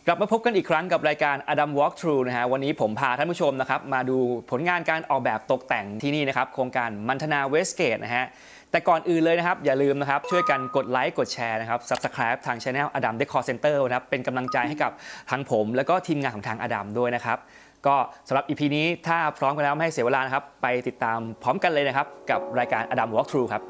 กลับมาพบกันอีกครั้งกับรายการ Adam Walkthrough นะฮะวันนี้ผมพาท่านผู้ชมนะครับมาดูผลงานการออกแบบตกแต่งที่นี่นะครับโครงการมันธนาเวสเกตนะฮะแต่ก่อนอื่นเลยนะครับอย่าลืมนะครับช่วยกันกดไลค์กดแชร์นะครับ Subscribe ทาง Channel Adam Decor Center นะครับเป็นกำลังใจให้กับทางผมและก็ทีมงานของทาง Adam ด้วยนะครับก็สำหรับ EP นี้ถ้าพร้อมกันแล้วไม่ให้เสียเวลานะครับไปติดตามพร้อมกันเลยนะครับกับรายการ Adam Walkthrough ครับ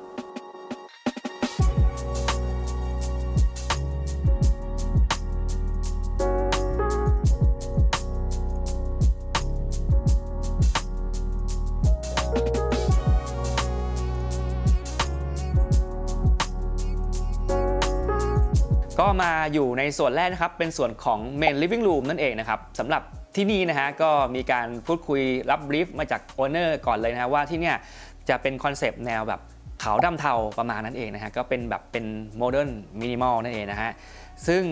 ก็มาอยู่ในส่วนแรกนะครับเป็นส่วนของ Main Living Room นั่นเองนะครับสำหรับที่นี่นะฮะก็มีการพูดคุยรับบรีฟมาจากโอนเนอร์ก่อนเลยนะฮะว่าที่เนี่ยจะเป็นคอนเซปต์แนวแบบขาวดำเทาประมาณนั้นเองนะฮะก็เป็นแบบเป็นโมเดิร์นมินิมอลนั่นเองนะฮะซึ่ง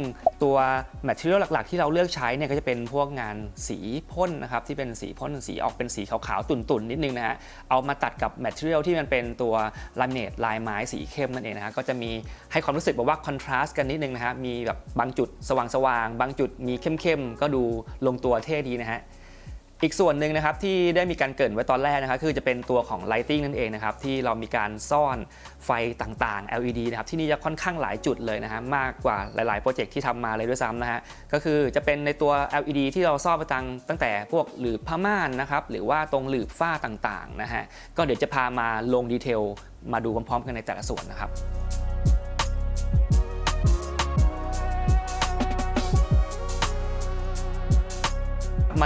ตัวแมททีเรียลหลักๆที่เราเลือกใช้เนี่ยก็จะเป็นพวกงานสีพ่นนะครับที่เป็นสีพ่นสีออกเป็นสีขาวๆตุ่นๆนิดนึงนะฮะเอามาตัดกับแมททีเรียลที่มันเป็นตัวลามิเนตลายไม้สีเข้มนั่นเองนะฮะก็จะมีให้ความรู้สึกแบบว่าคอนทราสต์กันนิดนึงนะฮะมีแบบบางจุดสว่างๆบางจุดมีเข้มๆก็ดูลงตัวเท่ดีนะฮะอีกส่วนหนึ่งนะครับที่ได้มีการเกริ่นไว้ตอนแรกนะครับคือจะเป็นตัวของ Lighting นั่นเองนะครับที่เรามีการซ่อนไฟต่างๆ LED นะครับที่นี่จะค่อนข้างหลายจุดเลยนะฮะมากกว่าหลายๆโปรเจกต์ที่ทำมาเลยด้วยซ้ำนะฮะก็คือจะเป็นในตัว LED ที่เราซ่อนไปตั้งแต่พวกหลืบผ้าม่านนะครับหรือว่าตรงหลืบฝ้าต่างๆนะฮะก็เดี๋ยวจะพามาลงดีเทลมาดูพร้อมๆกันในแต่ละส่วนนะครับ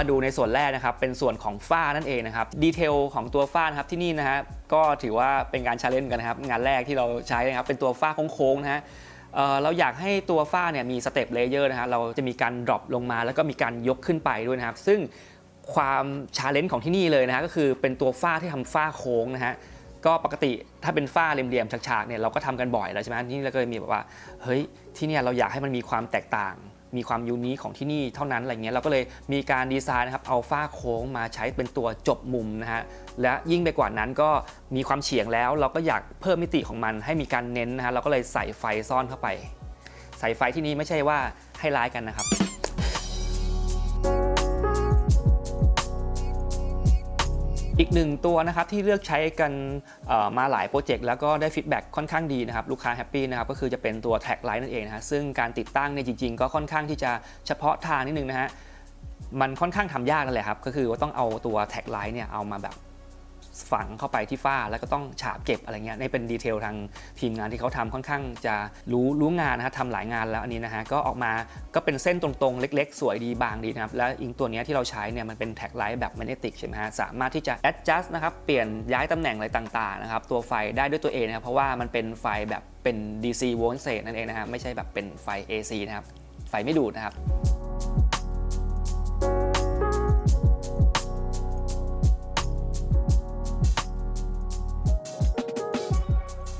มาดูในส่วนแรกนะครับเป็นส่วนของฝ้านั่นเองนะครับดีเทลของตัวฝ้านะครับที่นี่นะฮะก็ถือว่าเป็นการ challenge กันนะครับงานแรกที่เราใช้นะครับเป็นตัวฝ้าโค้งๆนะฮะเราอยากให้ตัวฝ้าเนี่ยมีสเต็ปเลเยอร์นะฮะเราจะมีการดรอปลงมาแล้วก็มีการยกขึ้นไปด้วยนะครับซึ่งความ challenge ของที่นี่เลยนะฮะก็คือเป็นตัวฝ้าที่ทำฝ้าโค้งนะฮะก็ปกติถ้าเป็นฝ้าเหลี่ยมๆฉากๆเนี่ยเราก็ทำกันบ่อยแล้วใช่ไหมนี่เราก็เลยมีแบบว่าเฮ้ยที่เนี่ยเราอยากให้มันมีความแตกต่างมีความยูนิคของที่นี่เท่านั้นอะไรเงี้ยเราก็เลยมีการดีไซน์นะครับเอาฝ้าโค้งมาใช้เป็นตัวจบมุมนะฮะและยิ่งไปกว่านั้นก็มีความเฉียงแล้วเราก็อยากเพิ่มมิติของมันให้มีการเน้นนะฮะเราก็เลยใส่ไฟซ่อนเข้าไปใส่ไฟที่นี่ไม่ใช่ว่าให้ร้ายกันนะครับอีกหนึ่งตัวนะครับที่เลือกใช้กันมาหลายโปรเจกต์แล้วก็ได้ฟีดแบ็กค่อนข้างดีนะครับลูกค้าแฮปปี้นะครับก็คือจะเป็นตัวแท็กไลท์นั่นเองนะฮะซึ่งการติดตั้งเนี่ยจริงๆก็ค่อนข้างที่จะเฉพาะทางนิดนึงนะฮะมันค่อนข้างทำยากนั่นแหละครับก็คือว่าต้องเอาตัวแท็กไลท์เนี่ยเอามาแบบฝังเข้าไปที่ฝ้าแล้วก็ต้องฉาบเก็บอะไรเงี้ยนี่เป็นดีเทลทางทีมงานที่เขาทำค่อนข้างจะรู้งานนะฮะทำหลายงานแล้วอันนี้นะฮะก็ออกมาก็เป็นเส้นตรงๆเล็กๆสวยดีบางดีนะครับและอิงตัวนี้ที่เราใช้เนี่ยมันเป็นแท็กไลท์แบบแมกเนติกใช่ไหมฮะสามารถที่จะ adjust นะครับเปลี่ยนย้ายตำแหน่งอะไรต่างๆนะครับตัวไฟได้ด้วยตัวเองนะครับเพราะว่ามันเป็นไฟแบบเป็น DC voltage นั่นเองนะฮะไม่ใช่แบบเป็นไฟ AC นะครับไฟไม่ดูดนะครับ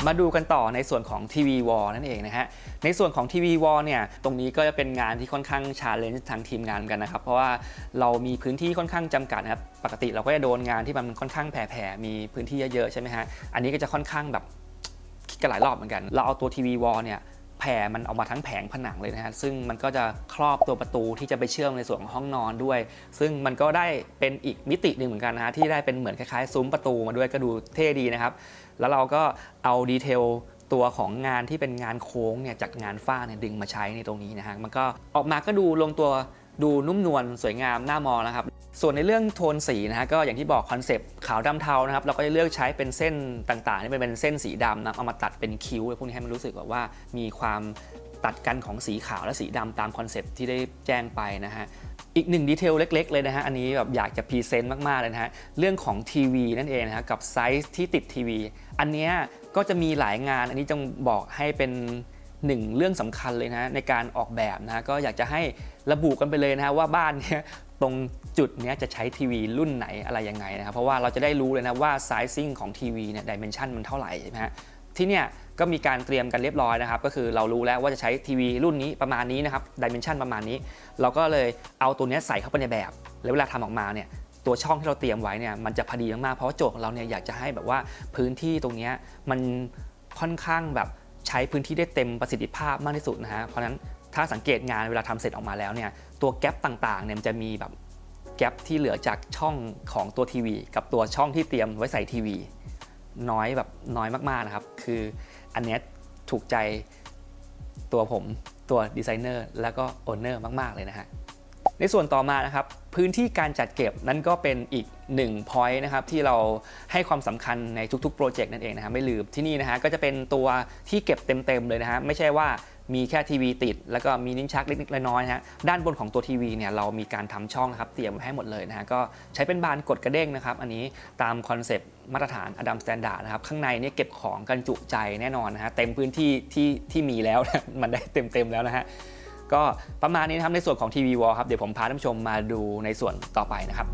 มาดูกันต่อในส่วนของทีวีวอลนั่นเองนะฮะในส่วนของทีวีวอลเนี่ยตรงนี้ก็จะเป็นงานที่ค่อนข้างชาเลนจ์ทางทีมงานกันนะครับเพราะว่าเรามีพื้นที่ค่อนข้างจำกัดนะครับปกติเราก็จะโดนงานที่มันค่อนข้างแผ่ๆมีพื้นที่เยอะๆใช่ไหมฮะอันนี้ก็จะค่อนข้างแบบคิดกันหลายรอบเหมือนกันเราเอาตัวทีวีวอลเนี่ยแผ่มันออกมาทั้งแผงผนังเลยนะฮะซึ่งมันก็จะครอบตัวประตูที่จะไปเชื่อมในส่วนของห้องนอนด้วยซึ่งมันก็ได้เป็นอีกมิติหนึ่งเหมือนกันนะฮะที่ได้เป็นเหมือนคล้ายๆซุ้มประตูมาด้วยก็ดูเท่ดีนะครับแล้วเราก็เอาดีเทลตัวของงานที่เป็นงานโค้งเนี่ยจากงานฝ้าเนี่ยดึงมาใช้ในตรงนี้นะฮะมันก็ออกมาก็ดูลงตัวดูนุ่มนวลสวยงามน่ามองนะครับส่วนในเรื่องโทนสีนะฮะก็อย่างที่บอกคอนเซปต์ขาวดำเทานะครับเราก็จะเลือกใช้เป็นเส้นต่างๆที่เป็นเส้นสีดำนะเอามาตัดเป็นคิ้วพวกนี้ให้มันรู้สึกแบบว่ามีความตัดกันของสีขาวและสีดำตามคอนเซปต์ที่ได้แจ้งไปนะฮะอีกหนึ่งดีเทลเล็กๆเลยนะฮะอันนี้แบบอยากจะพรีเซนต์มากๆเลยนะฮะเรื่องของทีวีนั่นเองนะฮะกับไซส์ที่ติดทีวีอันนี้ก็จะมีหลายงานอันนี้ต้องบอกให้เป็นหนึ่งเรื่องสำคัญเลยนะในการออกแบบนะก็อยากจะให้ระบุกันไปเลยนะฮะว่าบ้านนี้ตรงจุดนี้จะใช้ทีวีรุ่นไหนอะไรยังไงนะครับเพราะว่าเราจะได้รู้เลยนะว่าไซซิ่งของทีวีเนี่ยดิเมนชันมันเท่าไหร่ใช่ไหมฮะที่เนี่ยก็มีการเตรียมกันเรียบร้อยนะครับก็คือเรารู้แล้วว่าจะใช้ทีวีรุ่นนี้ประมาณนี้นะครับดิเมนชันประมาณนี้เราก็เลยเอาตัวนี้ใส่เข้าไปในแบบแล้วเวลาทำออกมาเนี่ยตัวช่องที่เราเตรียมไว้เนี่ยมันจะพอดีมากๆเพราะว่าโจทย์ของเราเนี่ยอยากจะให้แบบว่าพื้นที่ตรงนี้มันค่อนข้างแบบใช้พื้นที่ได้เต็มประสิทธิภาพมากที่สุดนะฮะเพราะฉะนั้น ถ้าสังเกตงานเวลาทำเสร็จออกมาแล้วเนี่ยตัวแกลบต่างๆเนี่ยมันจะมีแบบแกลบที่เหลือจากช่องของตัวทีวีกับตัวช่องที่เตรียมไว้ใส่ทีวีน้อยมากๆนะครับคืออันนี้ถูกใจตัวผมตัวดีไซเนอร์แล้วก็โอนเนอร์มากๆเลยนะฮะในส่วนต่อมานะครับพื้นที่การจัดเก็บนั่นก็เป็นอีก1 point นะครับที่เราให้ความสำคัญในทุกๆโปรเจกต์นั่นเองนะฮะไม่ลืมที่นี่นะฮะก็จะเป็นตัวที่เก็บเต็มๆเลยนะฮะไม่ใช่ว่ามีแค่ทีวีติดแล้วก็มีลิ้นชักเล็กๆน้อยๆนะฮะด้านบนของตัวทีวีเนี่ยเรามีการทำช่องนะครับเตรียมไว้ให้หมดเลยนะฮะก็ใช้เป็นบานกดกระเด้งนะครับอันนี้ตามคอนเซปต์มาตรฐาน Adam Standard นะครับข้างในนี่เก็บของกันจุใจแน่นอนนะฮะเต็มพื้นที่ที่มีแล้วมันได้เต็มแล้วนะฮะก็ประมาณนี้นะครับในส่วนของทีวีวอลครับเดี๋ยวผมพาท่านผู้ชมมาดูในส่วนต่อไปนะครับ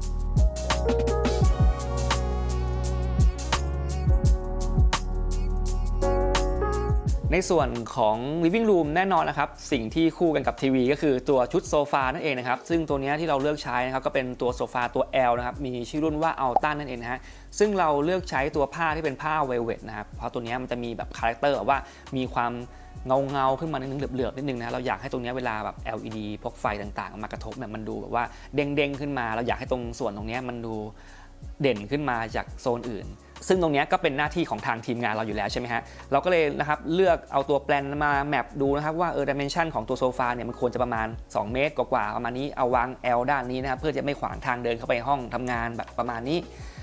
ในส่วนของ living room แน่นอนนะครับสิ่งที่คู่กันกับทีวีก็คือตัวชุดโซฟานั่นเองนะครับซึ่งตัวนี้ที่เราเลือกใช้นะครับก็เป็นตัวโซฟาตัว L นะครับมีชื่อรุ่นว่า Alta นั่นเองนะฮะซึ่งเราเลือกใช้ตัวผ้าที่เป็นผ้า velvet นะครับเพราะตัวนี้มันจะมีแบบคาแรคเตอร์ว่ามีความเงาขึ้นมานิดนึงเหลือบๆนิดนึงนะเราอยากให้ตรงนี้เวลาแบบ LED พวกไฟต่างๆมากระทบเนี่ยมันดูแบบว่าเด้งขึ้นมาเราอยากให้ตรงส่วนตรงนี้มันดูเด่นขึ้นมาจากโซนอื่นซึ่งตรงนี้ก็เป็นหน้าที่ของทางทีมงานเราอยู่แล้วใช่ไหมฮะเราก็เลยนะครับเลือกเอาตัวแปลนมาแมปดูนะครับว่าดิเมนชันของตัวโซฟาเนี่ยมันควรจะประมาณ2 เมตรกว่าประมาณนี้เอาวาง L ด้านนี้นะครับเพื่อจะไม่ขวางทางเดินเข้าไปห้องทำงานแบบประมาณนี้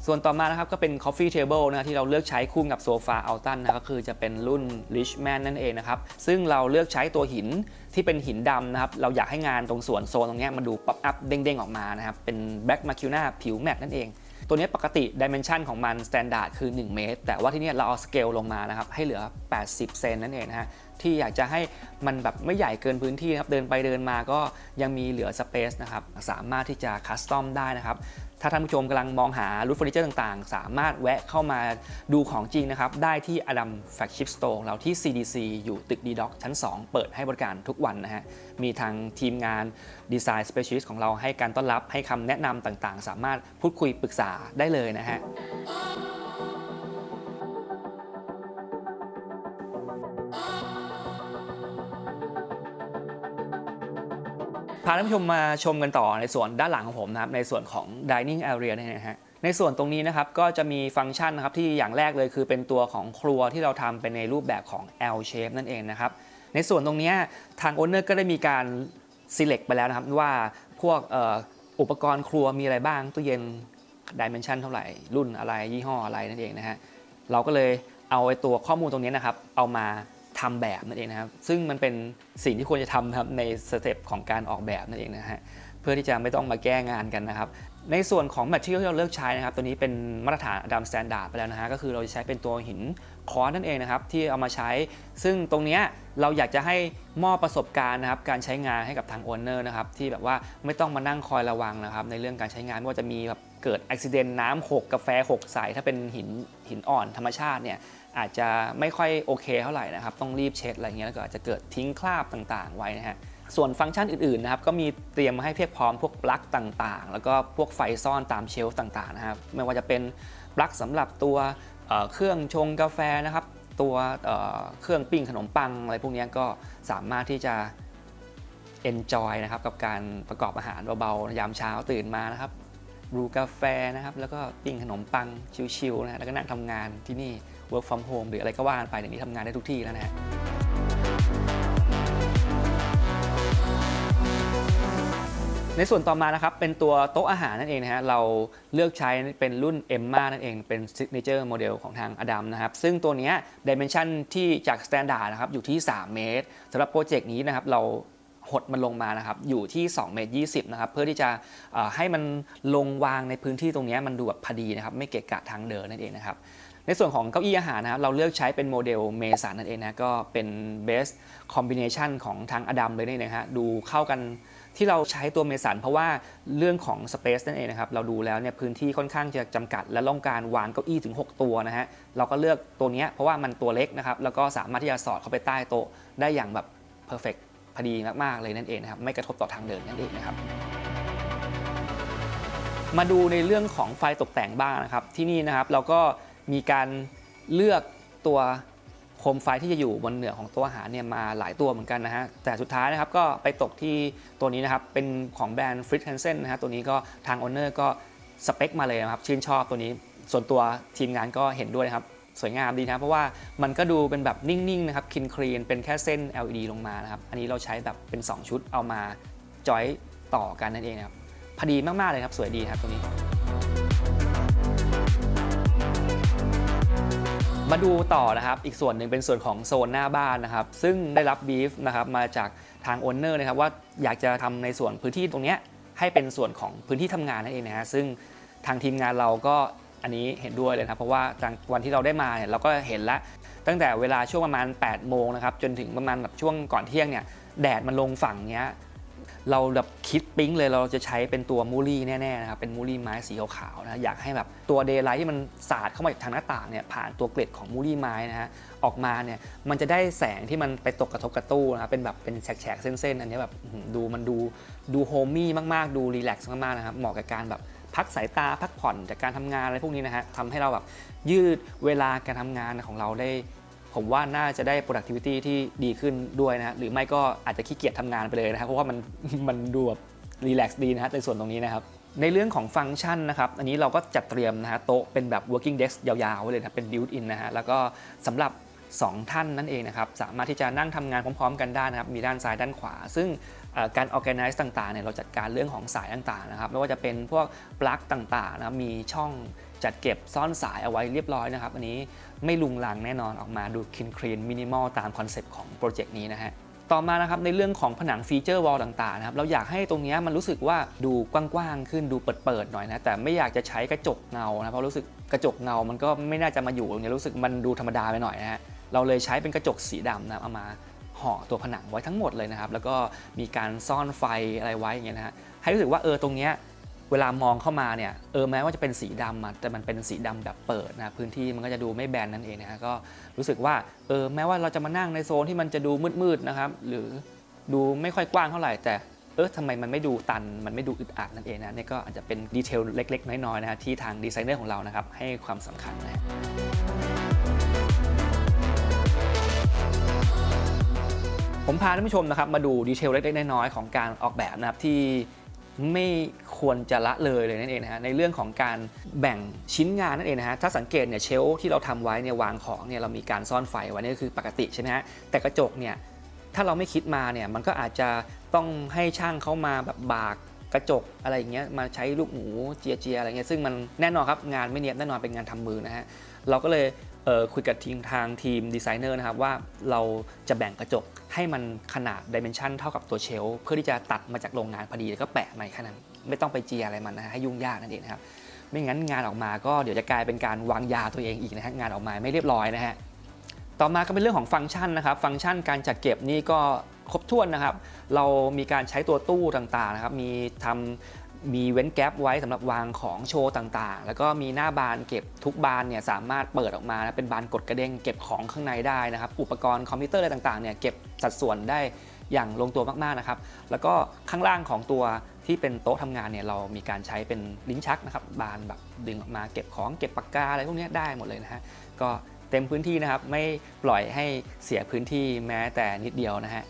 ส่วนต่อมานะครับก็เป็น coffee table นะที่เราเลือกใช้คู่กับโซฟา Alton นะก็คือจะเป็นรุ่น Richman นั่นเองนะครับซึ่งเราเลือกใช้ตัวหินที่เป็นหินดำนะครับเราอยากให้งานตรงส่วนโซนตรงนี้มันดูป๊อปอัพเด้งๆออกมานะครับเป็น Black Macuna ผิวแมตต์นั่นเองตัวนี้ปกติ dimension ของมัน standard คือ1 เมตรแต่ว่าที่นี่เราเอาสเกลลงมานะครับให้เหลือ80 เซนนั่นเองนะฮะที่อยากจะให้มันแบบไม่ใหญ่เกินพื้นที่นะครับเดินไปเดินมาก็ยังมีเหลือสเปซนะครับสามารถที่จะคัสตอมได้นะครับถ้าท่านผู้ชมกำลังมองหารูทเฟอร์นิเจอร์ต่างๆสามารถแวะเข้ามาดูของจริงนะครับได้ที่ Adam Flagship Store เราที่ CDC อยู่ตึก D-Dock ชั้น 2 เปิดให้บริการทุกวันนะฮะมีทางทีมงาน Design Specialist ของเราให้การต้อนรับให้คำแนะนำต่างๆสามารถพูดคุยปรึกษาได้เลยนะฮะพาท่านผู้ชมมาชมกันต่อในส่วนด้านหลังของผมนะครับในส่วนของ dining area นี่นะฮะในส่วนตรงนี้นะครับก็จะมีฟังก์ชันนะครับที่อย่างแรกเลยคือเป็นตัวของครัวที่เราทำเป็นในรูปแบบของ L shape นั่นเองนะครับในส่วนตรงนี้ทาง owner ก็ได้มีการ select ไปแล้วนะครับว่าพวกอุปกรณ์ครัวมีอะไรบ้างตู้เย็น dimension เท่าไหร่รุ่นอะไรยี่ห้ออะไรนั่นเองนะฮะเราก็เลยเอาไอ้ตัวข้อมูลตรงนี้นะครับเอามาทำแบบนั่นเองนะครับซึ่งมันเป็นสิ่งที่ควรจะทำนะครับในสเต็ปของการออกแบบนั่นเองนะฮะเพื่อที่จะไม่ต้องมาแก้งานกันนะครับในส่วนของ material ที่เราเลือกใช้นะครับตัวนี้เป็นมาตรฐาน Adam Standard ไปแล้วนะฮะก็คือเราจะใช้เป็นตัวหินคอร์สนั่นเองนะครับที่เอามาใช้ซึ่งตรงนี้เราอยากจะให้มอบประสบการณ์นะครับการใช้งานให้กับทางโอนเนอร์นะครับที่แบบว่าไม่ต้องมานั่งคอยระวังนะครับในเรื่องการใช้งานไม่ว่าจะมีแบบเกิดอุบิเหตุน้ำหกกาแฟหกใส่ถ้าเป็นหินอ่อนธรรมชาติเนี่ยอาจจะไม่ค่อยโอเคเท่าไหร่นะครับต้องรีบเช็ดอะไรเงี้ยแล้วก็อาจจะเกิดทิ้งคราบต่างๆไว้นะฮะส่วนฟังก์ชันอื่นๆนะครับก็มีเตรียมมาให้เพียบพร้อมพวกปลั๊กต่างๆแล้วก็พวกไฟซ่อนตามเชลฟ์ต่างๆนะครับไม่ว่าจะเป็นปลั๊กสำหรับตัวเครื่องชงกาแฟนะครับตัวเครื่องปิ้งขนมปังอะไรพวกนี้ก็สามารถที่จะ enjoy นะครับกับการประกอบอาหารเบาๆยามเช้าตื่นมานะครับบรูกาแฟนะครับแล้วก็ปิ้งขนมปังชิลๆนะแล้วก็นั่งทำงานที่นี่ work from home หรืออะไรก็ว่ากันไปเดี๋ยวนี้ทำงานได้ทุกที่แล้วนะฮะในส่วนต่อมานะครับเป็นตัวโต๊ะอาหารนั่นเองนะฮะเราเลือกใช้เป็นรุ่น Emma นั่นเองเป็น Signature Model ของทาง Adam นะครับซึ่งตัวนี้ Dimension ที่จาก Standard นะครับอยู่ที่3 เมตรสำหรับโปรเจกต์นี้นะครับเราหดมันลงมานะครับอยู่ที่2 เมตร 20นะครับเพื่อที่จะให้มันลงวางในพื้นที่ตรงนี้มันดูแบบพอดีนะครับไม่เกะกะทางเดินนั่นเองนะครับในส่วนของเก้าอี้อาหารนะครับเราเลือกใช้เป็นโมเดลเมสันนั่นเองนะก็เป็น best combination ของทาง Adam เลยนี่นะฮะดูเข้ากันที่เราใช้ตัวเมสันเพราะว่าเรื่องของ Space นั่นเองนะครับเราดูแล้วเนี่ยพื้นที่ค่อนข้างจะจำกัดและต้องการวางเก้าอี้ถึง6 ตัวนะฮะเราก็เลือกตัวนี้เพราะว่ามันตัวเล็กนะครับแล้วก็สามารถที่จะสอดเข้าไปใต้โต๊ะได้อย่างแบบ perfect พอดีมากๆเลยนั่นเองนะครับไม่กระทบต่อทางเดินนั่นเองนะครับมาดูในเรื่องของไฟตกแต่งบ้างนะครับที่นี่นะครับเราก็มีการเลือกตัว โคมไฟที่จะอยู่บนเหนือของตัวอาหารเนี่ยมาหลายตัวเหมือนกันนะฮะแต่สุดท้ายนะครับก็ไปตกที่ตัวนี้นะครับเป็นของแบรนด์ Fritz Hansen นะฮะตัวนี้ก็ทาง Owner ก็สเปคมาเลยนะครับชื่นชอบตัวนี้ส่วนตัวทีมงานก็เห็นด้วยนะครับสวยงามดีนะเพราะว่ามันก็ดูเป็นแบบนิ่งๆนะครับคลีนเป็นแค่เส้น LED ลงมานะครับอันนี้เราใช้แบบเป็น2ชุดเอามาจอยต่อกันนั่นเองนะครับพอดีมากๆเลยครับสวยดีครับตัวนี้มาดูต่อนะครับอีกส่วนหนึ่งเป็นส่วนของโซนหน้าบ้านนะครับซึ่งได้รับบีฟนะครับมาจากทางโอนเนอร์นะครับว่าอยากจะทำในส่วนพื้นที่ตรงนี้ให้เป็นส่วนของพื้นที่ทำงานนั่นเองนะฮะซึ่งทางทีมงานเราก็อันนี้เห็นด้วยเลยครับเพราะว่าวันที่เราได้มาเนี่ยเราก็เห็นแล้วตั้งแต่เวลาช่วงประมาณ8โมงนะครับจนถึงประมาณแบบช่วงก่อนเที่ยงเนี่ยแดดมันลงฝั่งเนี้ยเราแบบคิดปิ๊งเลยเราจะใช้เป็นตัวมูลี่แน่ๆนะครับเป็นมูลี่ไม้สีขาวๆนะอยากให้แบบตัวเดย์ไลท์ที่มันสาดเข้ามาทางหน้าต่างเนี่ยผ่านตัวเกล็ดของมูลี่ไม้นะฮะออกมาเนี่ยมันจะได้แสงที่มันไปตกกระทบกับตู้นะครับเป็นแบบเป็นแฉกๆเส้นๆอันนี้แบบดูโฮมมี่มากๆดูรีแลกซ์มากๆนะครับเหมาะกับการแบบพักสายตาพักผ่อนจากการทำงานอะไรพวกนี้นะฮะทำให้เราแบบยืดเวลาการทำงานของเราได้ผมว่าน่าจะได้ productivity ที่ดีขึ้นด้วยนะหรือไม่ก็อาจจะขี้เกียจทำงานไปเลยนะครับเพราะว่ามันดูแบบรีแลกซ์ดีนะฮะในส่วนตรงนี้นะครับในเรื่องของฟังก์ชันนะครับอันนี้เราก็จัดเตรียมนะฮะโต๊ะเป็นแบบ working desk ยาวๆไว้เลยนะเป็น built in นะฮะแล้วก็สำหรับ2ท่านนั่นเองนะครับสามารถที่จะนั่งทำงานพร้อมๆกันได้นะครับมีด้านซ้ายด้านขวาซึ่งการ organize ต่างๆเนี่ยเราจัดการเรื่องของสายต่างๆนะครับไม่ว่าจะเป็นพวกปลั๊กต่างๆนะครับมีช่องจัดเก็บซ่อนสายเอาไว้เรียบร้อยนะครับอันนี้ไม่ลุงลังแน่นอนออกมาดูคลีนมินิมอลตามคอนเซปต์ของโปรเจกต์นี้นะฮะต่อมานะครับในเรื่องของผนังฟีเจอร์วอลต่างๆนะครับเราอยากให้ตรงนี้มันรู้สึกว่าดูกว้างๆขึ้นดูเปิดๆหน่อยนะแต่ไม่อยากจะใช้กระจกเงานะเพราะรู้สึกกระจกเงามันก็ไม่น่าจะมาอยู่ตรงนี้รู้สึกมันดูธรรมดาไปหน่อยนะฮะเราเลยใช้เป็นกระจกสีดำนะเอามาห่อตัวผนังไว้ทั้งหมดเลยนะครับแล้วก็มีการซ่อนไฟอะไรไว้อย่างเงี้ยนะฮะให้รู้สึกว่าตรงเนี้ยเวลามองเข้ามาเนี่ยแม้ว่าจะเป็นสีดำแต่มันเป็นสีดำแบบเปิดนะพื้นที่มันก็จะดูไม่แบนนั่นเองนะฮะก็รู้สึกว่าแม้ว่าเราจะมานั่งในโซนที่มันจะดูมืดๆนะครับหรือดูไม่ค่อยกว้างเท่าไหร่แต่ทำไมมันไม่ดูตันมันไม่ดูอึดอัดนั่นเองนะนี่ก็อาจจะเป็นดีเทลเล็กๆน้อยๆนะฮะที่ทางดีไซเนอร์ของเรานะครับให้ความสำคัญนะฮะผมพาท่านผู้ชมนะครับมาดูดีเทลเล็กๆน้อยๆของการออกแบบนะครับที่ไม่ควรจะละเลยนั่นเองนะฮะในเรื่องของการแบ่งชิ้นงานนั่นเองนะฮะถ้าสังเกตเนี่ยเชลฟ์ที่เราทำไว้เนี่ยวางของเนี่ยเรามีการซ่อนไฟไว้นี่คือปกติใช่ไหมฮะแต่กระจกเนี่ยถ้าเราไม่คิดมาเนี่ยมันก็อาจจะต้องให้ช่างเขามาแบบบากกระจกอะไรอย่างเงี้ยมาใช้ลูกหมูเจียอะไรเงี้ยซึ่งมันแน่นอนครับงานไม่เนียบแน่นอนเป็นงานทำมือนะฮะเราก็เลยคุยกับทางทีมดีไซเนอร์นะครับว่าเราจะแบ่งกระจกให้มันขนาดดิเมนชันเท่ากับตัวเชลฟ์เพื่อที่จะตัดมาจากโรงงานพอดีแล้วก็แปะมาแค่นั้นไม่ต้องไปเจียอะไรมันนะให้ยุ่งยากนั่นเองนะครับไม่งั้นงานออกมาก็เดี๋ยวจะกลายเป็นการวางยาตัวเองอีกนะฮะงานออกมาไม่เรียบร้อยนะฮะต่อมาก็เป็นเรื่องของฟังก์ชันนะครับฟังก์ชันการจัดเก็บนี่ก็ครบถ้วนนะครับเรามีการใช้ตัวตู้ต่างๆนะครับมีเว้นแกปไว้สำหรับวางของโชว์ต่างๆแล้วก็มีหน้าบานเก็บทุกบานเนี่ยสามารถเปิดออกมาเป็นบานกดกระเด้งเก็บของข้างในได้นะครับอุปกรณ์คอมพิวเตอร์อะไรต่างๆเนี่ยเก็บสัดส่วนได้อย่างลงตัวมากๆนะครับแล้วก็ข้างล่างของตัวที่เป็นโต๊ะทำงานเนี่ยเรามีการใช้เป็นลิ้นชักนะครับบานแบบดึงออกมาเก็บของเก็บปากกาอะไรพวกนี้ได้หมดเลยนะฮะก็เต็มพื้นที่นะครับไม่ปล่อยให้เสียพื้นที่แม้แต่นิดเดียวนะฮะ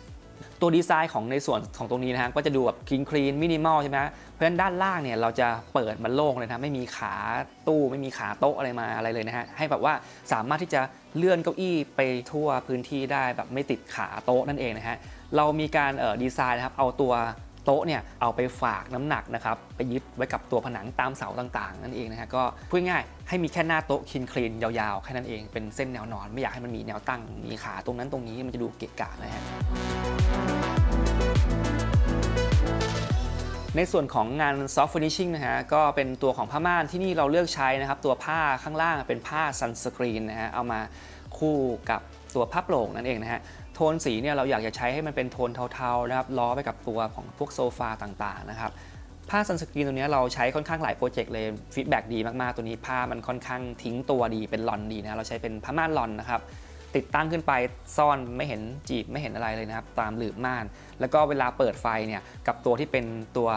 ตัวดีไซน์ของในส่วนของตรงนี้นะฮะก็จะดูแบบคลีนมินิมอลใช่ไหมเพราะฉะนั้นด้านล่างเนี่ยเราจะเปิดมันโล่งเลยนะไม่มีขาตู้ไม่มีขาโต๊ะอะไรมาอะไรเลยนะฮะให้แบบว่าสามารถที่จะเลื่อนเก้าอี้ไปทั่วพื้นที่ได้แบบไม่ติดขาโต๊ะนั่นเองนะฮะเรามีการดีไซน์นะครับเอาตัวโต๊ะเนี่ยเอาไปฝากน้ำหนักนะครับไปยึดไว้กับตัวผนังตามเสาต่างๆนั่นเองนะฮะก็พูดง่ายให้มีแค่หน้าโต๊ะคลีนยาวๆแค่นั้นเองเป็นเส้นแนวนอนไม่อยากให้มันมีแนวตั้งมีขาตรงนั้นตรงนี้มันจะดูเกะกะนะฮะในส่วนของงาน soft finishing นะฮะก็เป็นตัวของผ้าม่านที่นี่เราเลือกใช้นะครับตัวผ้าข้างล่างเป็นผ้า sunscreen นะฮะเอามาคู่กับตัวผ้าโปร่งนั่นเองนะฮะโทนสีเนี่ยเราอยากจะใช้ให้มันเป็นโทนเทาๆนะครับล้อไปกับตัวของพวกโซฟาต่างๆนะครับผ้า sunscreen ตัวนี้เราใช้ค่อนข้างหลายโปรเจกต์เลยฟีดแบ็กดีมากๆตัวนี้ผ้ามันค่อนข้างทิ้งตัวดีเป็นลอนดีนะเราใช้เป็นผ้าม่านลอนนะครับติดตั้งขึ้นไปซ่อนไม่เห็นจีบไม่เห็นอะไรเลยนะครับตามหลืบม่านแล้วก็เวลาเปิดไฟเนี่ยกับตัวที่เป็นตัว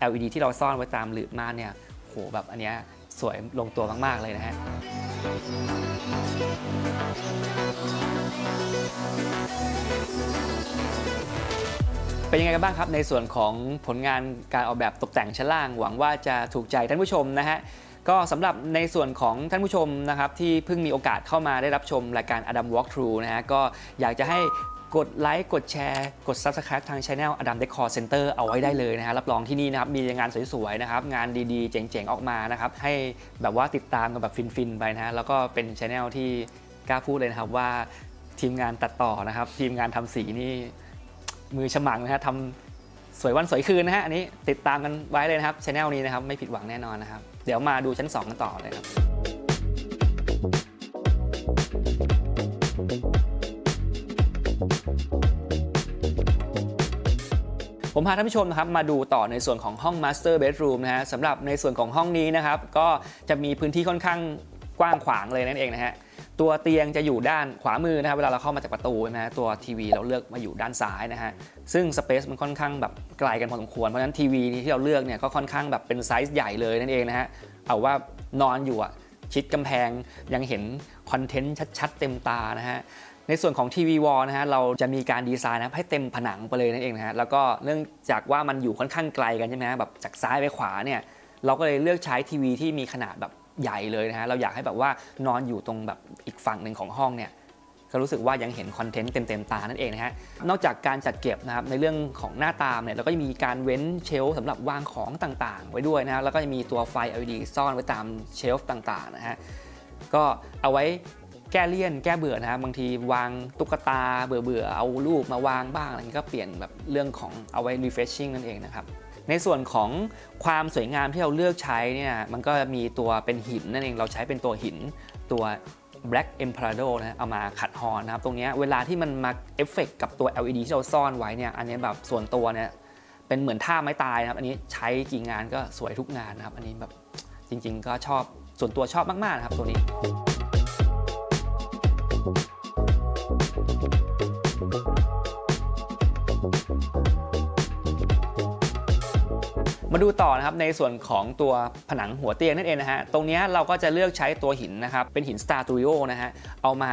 LED ที่เราซ่อนไว้ตามหลืบม่านเนี่ยโหแบบอันเนี้ย สวยลงตัวมากๆเลยนะฮะเป็นยังไงกันบ้างครับในส่วนของผลงานการออกแบบตกแต่งชั้นล่างหวังว่าจะถูกใจท่านผู้ชมนะฮะก็สำหรับในส่วนของท่านผู้ชมนะครับที่เพิ่งมีโอกาสเข้ามาได้รับชมรายการ Adam Walkthrough นะฮะก็อยากจะให้กดไลค์กดแชร์กด Subscribe ทาง Channel Adam Decor Center เอาไว้ได้เลยนะฮะรับรองที่นี่นะครับมีงานสวยๆนะครับงานดีๆเจ๋งๆออกมานะครับให้แบบว่าติดตามกันแบบฟินๆไปนะฮะแล้วก็เป็น Channel ที่กล้าพูดเลยนะครับว่าทีมงานตัดต่อนะครับทีมงานทำสีนี่มือฉมังนะฮะทำสวยวันสวยคืนนะฮะอันนี้ติดตามกันไว้เลยนะครับ Channel นี้นะครับไม่ผิดหวังแน่นอนนะครับเดี๋ยวมาดูชั้น2กันต่อเลยครับผมพาท่านผู้ชมนะครับมาดูต่อในส่วนของห้อง Master Bedroom นะฮะสำหรับในส่วนของห้องนี้นะครับก็จะมีพื้นที่ค่อนข้างกว้างขวางเลยนั่นเองนะฮะตัวเตียงจะอยู่ด้านขวามือนะครับเวลาเราเข้ามาจากประตูนะฮะตัวทีวีเราเลือกมาอยู่ด้านซ้ายนะฮะซึ่งสเปซมันค่อนข้างแบบไกลกันพอสมควรเพราะฉะนั้นทีวีที่เราเลือกเนี่ยก็ค่อนข้างแบบเป็นไซส์ใหญ่เลยนั่นเองนะฮะเอาว่านอนอยู่อ่ะชิดกำแพงยังเห็นคอนเทนต์ชัดๆเต็มตานะฮะในส่วนของทีวีวอลนะฮะเราจะมีการดีไซน์นะให้เต็มผนังไปเลยนั่นเองนะฮะแล้วก็เนื่องจากว่ามันอยู่ค่อนข้างไกลกันใช่ไหมแบบจากซ้ายไปขวาเนี่ยเราก็เลยเลือกใช้ทีวีที่มีขนาดแบบใหญ่เลยนะฮะเราอยากให้แบบว่านอนอยู่ตรงแบบอีกฝั่งหนึ่งของห้องเนี่ยก็รู้สึกว่ายังเห็นคอนเทนต์เต็มตานั่นเองนะฮะนอกจากการจัดเก็บนะครับในเรื่องของหน้าตามเนี่ยเราก็จะมีการเว้นเชลฟ์สำหรับวางของต่างๆไว้ด้วยนะฮะแล้วก็จะมีตัวไฟ LED ซ่อนไว้ตามเชลฟ์ต่างๆนะฮะก็เอาไว้แก้เลี่ยนแก้เบื่อนะครับบางทีวางตุ๊กตาเบื่อเอารูปมาวางบ้างอะไรก็เปลี่ยนแบบเรื่องของเอาไว้ refreshing นั่นเองนะครับในส่วนของความสวยงามที่เราเลือกใช้เนี่ยมันก็มีตัวเป็นหินนั่นเองเราใช้เป็นตัวหินตัว Black Emperado นะเอามาขัดฮอนนะครับตรงนี้เวลาที่มันมาเอฟเฟกกับตัว LED ที่เราซ่อนไว้เนี่ยอันนี้แบบส่วนตัวเนี่ยเป็นเหมือนท่าไม้ตายนะครับอันนี้ใช้กี่งานก็สวยทุกงานนะครับอันนี้แบบจริงๆก็ชอบส่วนตัวชอบมากๆนะครับตัวนี้มาดูต่อนะครับในส่วนของตัวผนังหัวเตียงนั่นเองนะฮะตรงนี้เราก็จะเลือกใช้ตัวหินนะครับเป็นหิน Star Studio นะฮะเอามา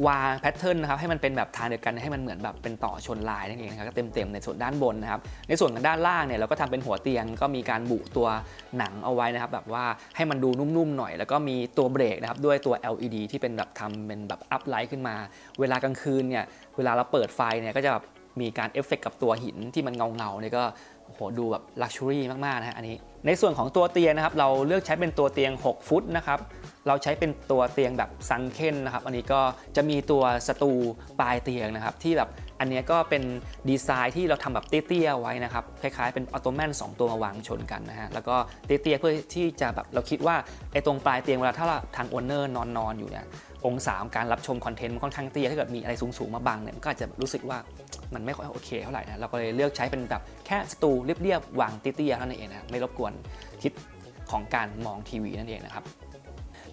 วางแพทเทิร์นนะครับให้มันเป็นแบบทางเดียวกันให้มันเหมือนแบบเป็นต่อชนลายนั่นเองนะครับก็เต็มๆในส่วนด้านบนนะครับในส่วนของด้านล่างเนี่ยเราก็ทำเป็นหัวเตียงก็มีการบุตัวหนังเอาไว้นะครับแบบว่าให้มันดูนุ่มๆหน่อยแล้วก็มีตัวเบรกนะครับด้วยตัว LED ที่เป็นแบบทำเป็นแบบอัพไลท์ขึ้นมาเวลากลางคืนเนี่ยเวลาเราเปิดไฟเนี่ยก็จะแบบมีการเอฟเฟกต์กับตัวหินที่มันเงาๆเนี่ยก็โอ้โหดูแบบลักชัวรี่มากๆนะฮะอันนี้ในส่วนของตัวเตียงนะครับเราเลือกใช้เป็นตัวเตียง6ฟุตนะครับเราใช้เป็นตัวเตียงแบบซันเค้นนะครับอันนี้ก็จะมีตัวสตูปลายเตียงนะครับที่แบบอันนี้ก็เป็นดีไซน์ที่เราทำแบบเตี้ยๆไว้นะครับคล้ายๆเป็นออโตแมน2ตัวมาวางชนกันนะฮะแล้วก็เตี้ยๆเพื่อที่จะแบบเราคิดว่าไอ้ตรงปลายเตียงเวลาถ้าทางโอนเนอร์นอนอยู่เนี่ยองศาการรับชมคอนเทนต์มันค่อนข้างเตี้ยถ้าเกิดมีอะไรสูงๆมาบังเนี่ยก็อาจจะรู้สึกว่ามันไม่ค่อยโอเคเท่าไหร่นะเราก็เลยเลือกใช้เป็นแบบแค่สตูเรียบๆวางเตี้ยๆเท่านั้นเองนะไม่รบกวนทิศของการมองทีวีนั่นเองนะครับ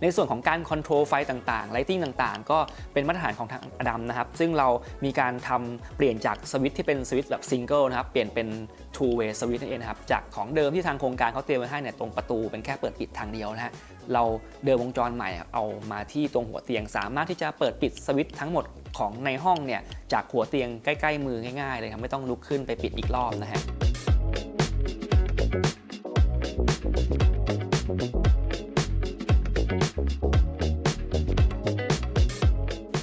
ในส่วนของการคอนโทรลไฟต่างๆไลติ้งต่างๆก็เป็นมาตรฐานของทางอดัมนะครับซึ่งเรามีการทำเปลี่ยนจากสวิตช์ที่เป็นสวิตช์แบบซิงเกิลนะครับเปลี่ยนเป็น two way สวิตช์นั่นเองนะครับจากของเดิมที่ทางโครงการเขาเตรียมไว้ให้เนี่ยตรงประตูเป็นแค่เปิดปิดทางเดียวนะฮะเราเดินวงจรใหม่เอามาที่ตรงหัวเตียงสามารถที่จะเปิดปิดสวิตช์ทั้งหมดของในห้องเนี่ยจากหัวเตียงใกล้ๆมือง่ายๆเลยครับไม่ต้องลุกขึ้นไปปิดอีกรอบนะฮะ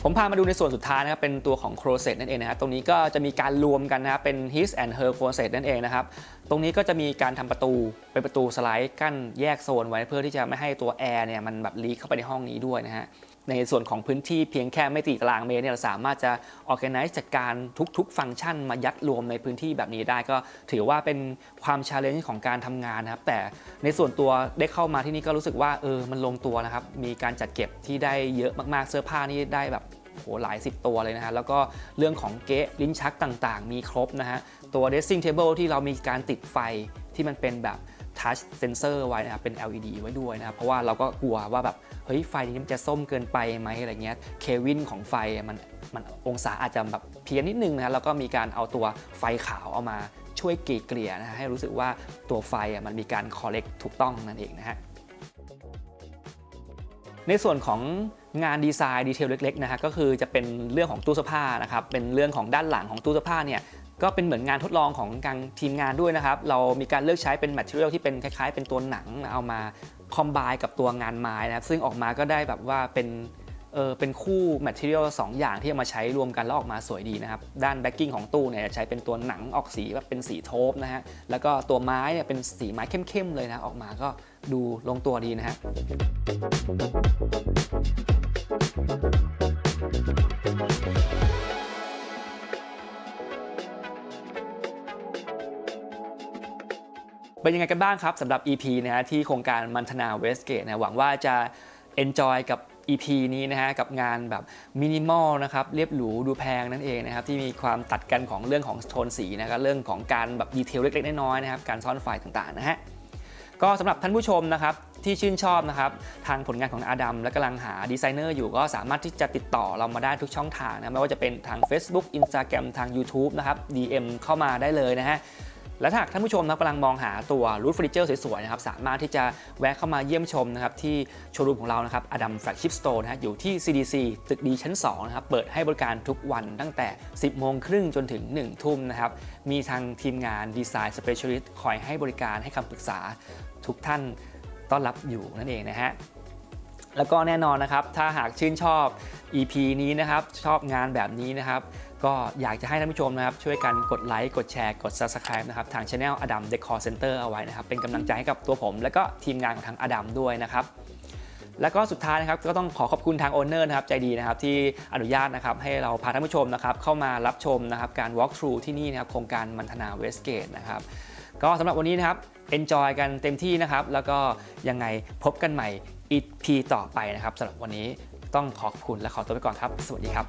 ผมพามาดูในส่วนสุดท้ายนะครับเป็นตัวของ Closet นั่นเองนะครับตรงนี้ก็จะมีการรวมกันนะครับเป็น His and Her Closet นั่นเองนะครับตรงนี้ก็จะมีการทำประตูเป็นประตูสไลด์กั้นแยกโซนไว้เพื่อที่จะไม่ให้ตัวแอร์เนี่ยมันแบบลีกเข้าไปในห้องนี้ด้วยนะฮะในส่วนของพื้นที่เพียงแค่ไม่กี่ตารางเมตรเนี่ยเราสามารถจะ organize จัดการทุกๆฟังก์ชันมายัดรวมในพื้นที่แบบนี้ได้ก็ถือว่าเป็นความ challenge ของการทำงานนะครับแต่ในส่วนตัวได้เข้ามาที่นี่ก็รู้สึกว่ามันลงตัวนะครับมีการจัดเก็บที่ได้เยอะมากๆเสื้อผ้านี่ได้แบบโหหลาย10ตัวเลยนะฮะแล้วก็เรื่องของเก๊ะลิ้นชักต่างๆมีครบนะฮะตัว dressing table ที่เรามีการติดไฟที่มันเป็นแบบ touch sensor ไว้นะครับเป็น LED ไว้ด้วยนะครับเพราะว่าเราก็กลัวว่าแบบเฮ้ยไฟนี้มันจะส้มเกินไปไหมอะไรเงี้ยเควินของไฟมันองศาอาจจะแบบเพี้ยนนิดนึงนะแล้วก็มีการเอาตัวไฟขาวเอามาช่วยเกลี่ยนะฮะให้รู้สึกว่าตัวไฟมันมีการ correct ถูกต้องนั่นเองนะฮะ ในส่วนของงานดีไซน์ดีเทลเล็กๆนะฮะก็คือจะเป็นเรื่องของตู้เสื้อผ้านะครับเป็นเรื่องของด้านหลังของตู้เสื้อผ้าเนี่ยก็เป็นเหมือนงานทดลองของทางทีมงานด้วยนะครับเรามีการเลือกใช้เป็นแมทเทอเรียลที่เป็นคล้ายๆเป็นตัวหนังเอามาคอมไบน์กับตัวงานไม้นะครับซึ่งออกมาก็ได้แบบว่าเป็นคู่ material 2 อย่างที่เอามาใช้รวมกันแล้วออกมาสวยดีนะครับด้านแบ็กกิ้งของตู้เนี่ยจะใช้เป็นตัวหนังออกสีแบบเป็นสีโทปนะฮะแล้วก็ตัวไม้เนี่ยเป็นสีไม้เข้มๆเลยนะออกมาก็ดูลงตัวดีนะฮะเป็นยังไงกันบ้างครับสำหรับ EP นะฮะที่โครงการมันธนาเวสเกตนะหวังว่าจะ enjoy กับ EP นี้นะฮะกับงานแบบมินิมอลนะครับเรียบหรูดูแพงนั่นเองนะครับที่มีความตัดกันของเรื่องของโทนสีนะครับเรื่องของการแบบดีเทลเล็กๆน้อยๆนะครับการซ่อนไฟต่างๆนะฮะก็สำหรับท่านผู้ชมนะครับที่ชื่นชอบนะครับทางผลงานของอาดัมและกำลังหาดีไซเนอร์อยู่ก็สามารถที่จะติดต่อเรามาได้ทุกช่องทางนะไม่ว่าจะเป็นทาง Facebook Instagram ทาง YouTube นะครับ DM เข้ามาได้เลยนะฮะและถ้าท่านผู้ชมนะกำลังมองหาตัวรูทเฟอร์นิเจอร์สวยๆนะครับสามารถที่จะแวะเข้ามาเยี่ยมชมนะครับที่โชว์รูมของเรานะครับอดัมแฟลกชิพสโตร์นะฮะอยู่ที่ CDC ตึกดีชั้น2นะครับเปิดให้บริการทุกวันตั้งแต่ 10 โมงครึ่งจนถึง 1 ทุ่มนะครับมีทางทีมงานดีไซน์สเปเชียลิสต์คอยให้บริการให้คำปรึกษาทุกท่านต้อนรับอยู่นั่นเองนะฮะแล้วก็แน่นอนนะครับถ้าหากชื่นชอบ EP นี้นะครับชอบงานแบบนี้นะครับก็อยากจะให้ท่านผู้ชมนะครับช่วยกันกดไลค์กดแชร์กด Subscribe นะครับทาง Channel Adam Decor Center เอาไว้นะครับเป็นกำลังใจให้กับตัวผมและก็ทีมงานของทาง Adam ด้วยนะครับแล้วก็สุดท้ายนะครับก็ต้องขอบคุณทางโอนเนอร์นะครับใจดีนะครับที่อนุญาตนะครับให้เราพาท่านผู้ชมนะครับเข้ามารับชมนะครับการ walk through ที่นี่นะครับโครงการมันธนาเวสเกตนะครับก็สำหรับวันนี้นะครับ enjoy กันเต็มที่นะครับแล้วก็ยังไงพบกันใหม่ EP ต่อไปนะครับสำหรับวันนี้ต้องขอบคุณและขอตัวไปก่อนครับสวัสดีครับ